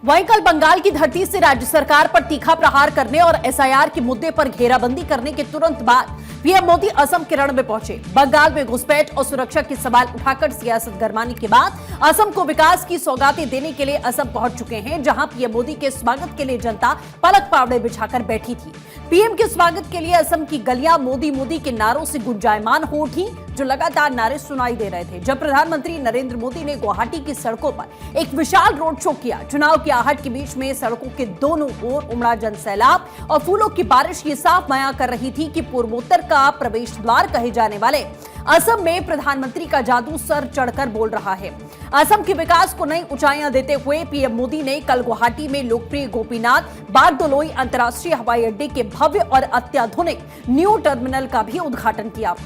वहीं कल बंगाल की धरती से राज्य सरकार पर तीखा प्रहार करने और एसआईआर के मुद्दे पर घेराबंदी करने के तुरंत बाद पीएम मोदी असम के रण में पहुंचे। बंगाल में घुसपैठ और सुरक्षा के सवाल उठाकर सियासत गरमाने के बाद असम को विकास की सौगातें देने के लिए असम पहुंच चुके हैं, जहां पीएम मोदी के स्वागत के लिए जनता पलक पावड़े बिछाकर बैठी थी। पीएम के स्वागत के लिए असम की गलियां मोदी मोदी के नारों से गुंजायमान हो उठी, जो लगातार नारे सुनाई दे रहे थे। जब प्रधानमंत्री नरेंद्र मोदी ने गुवाहाटी की सड़कों पर एक विशाल रोड शो किया, चुनाव की आहट के बीच में सड़कों के दोनों ओर उमड़ा जनसैलाब और फूलों की बारिश ये साफ बयां कर रही थी कि पूर्वोत्तर का प्रवेश द्वार कहे जाने वाले असम में प्रधानमंत्री का जादू सर चढ़कर बोल रहा है। असम के विकास को नई ऊंचाइयां देते हुए पीएम मोदी ने कल गुवाहाटी में लोकप्रिय गोपीनाथ बारदोलोई अंतर्राष्ट्रीय हवाई अड्डे के भव्य और अत्याधुनिक न्यू टर्मिनल का भी उद्घाटन किया।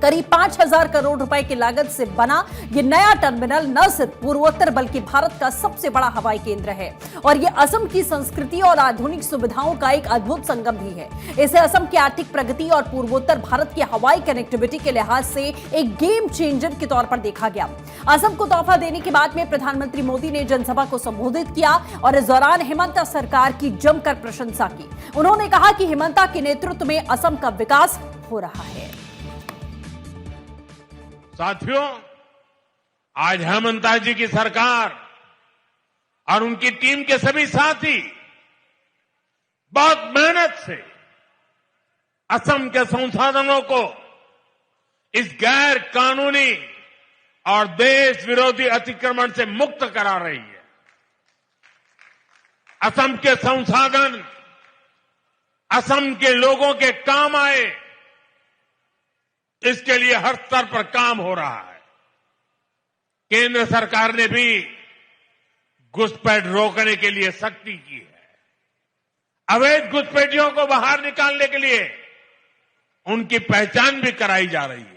करीब 5,000 करोड़ रुपए की लागत से बना ये नया टर्मिनल न सिर्फ पूर्वोत्तर बल्कि भारत का सबसे बड़ा हवाई केंद्र है और ये असम की संस्कृति और आधुनिक सुविधाओं का एक अद्भुत संगम भी है। इसे असम की आर्थिक प्रगति और पूर्वोत्तर भारत की हवाई कनेक्टिविटी के लिहाज से एक गेम चेंजर के तौर पर देखा गया। असम को तोहफा देने के बाद में प्रधानमंत्री मोदी ने जनसभा को संबोधित किया और इस दौरान हिमंता सरकार की जमकर प्रशंसा की। उन्होंने कहा कि हिमंता के नेतृत्व में असम का विकास हो रहा है। साथियों, आज हेमंता जी की सरकार और उनकी टीम के सभी साथी बहुत मेहनत से असम के संसाधनों को इस गैर कानूनी और देश विरोधी अतिक्रमण से मुक्त करा रही है। असम के संसाधन असम के लोगों के काम आए, इसके लिए हर स्तर पर काम हो रहा है। केंद्र सरकार ने भी घुसपैठ रोकने के लिए सख्ती की है। अवैध घुसपैठियों को बाहर निकालने के लिए उनकी पहचान भी कराई जा रही है।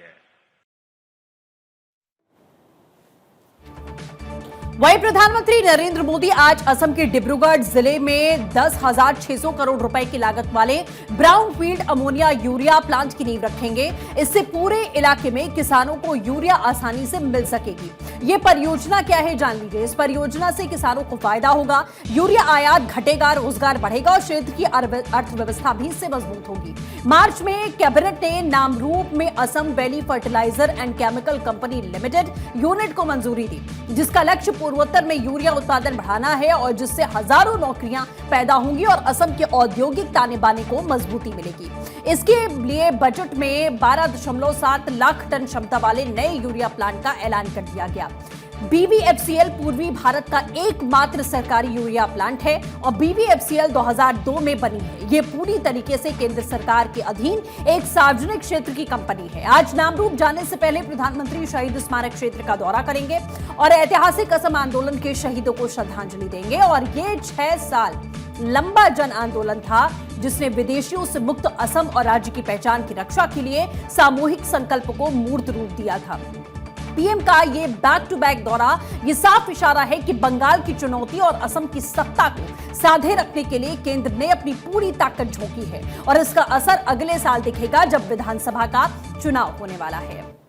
वहीं प्रधानमंत्री नरेंद्र मोदी आज असम के डिब्रूगढ़ जिले में 10,600 करोड़ रुपए की लागत वाले ब्राउनफील्ड अमोनिया यूरिया प्लांट की नींव रखेंगे। इससे पूरे इलाके में किसानों को यूरिया आसानी से मिल सकेगी। ये परियोजना क्या है, जान लीजिए। इस परियोजना से किसानों को फायदा होगा, यूरिया आयात घटेगा, रोजगार बढ़ेगा और क्षेत्र की अर्थव्यवस्था भी इससे मजबूत होगी। मार्च में कैबिनेट ने नामरूप में Assam valley fertiliser and chemical company limited unit को मंजूरी दी, जिसका लक्ष्य पूर्वोत्तर में यूरिया उत्पादन बढ़ाना है और जिससे हजारों नौकरियां पैदा होंगी और असम के औद्योगिक ताने बाने को मजबूती मिलेगी। इसके लिए बजट में 12.7 लाख टन क्षमता वाले नए यूरिया प्लांट का ऐलान कर दिया गया। बीवीएफसीएल पूर्वी भारत का एकमात्र सरकारी यूरिया प्लांट है और बीवीएफसीएल 2002 में बनी है। ये पूरी तरीके से केंद्र सरकार के अधीन एक सार्वजनिक क्षेत्र की कंपनी है। आज नामरूप जाने से पहले प्रधानमंत्री शहीद स्मारक क्षेत्र का दौरा करेंगे और ऐतिहासिक असम आंदोलन के शहीदों को श्रद्धांजलि देंगे। और ये 6 साल लंबा जन आंदोलन था, जिसने विदेशियों से मुक्त असम और राज्य की पहचान की रक्षा के लिए सामूहिक संकल्प को मूर्त रूप दिया था। पीएम का ये बैक टू बैक दौरा ये साफ इशारा है कि बंगाल की चुनौती और असम की सत्ता को साधे रखने के लिए केंद्र ने अपनी पूरी ताकत झोंकी है और इसका असर अगले साल दिखेगा, जब विधानसभा का चुनाव होने वाला है।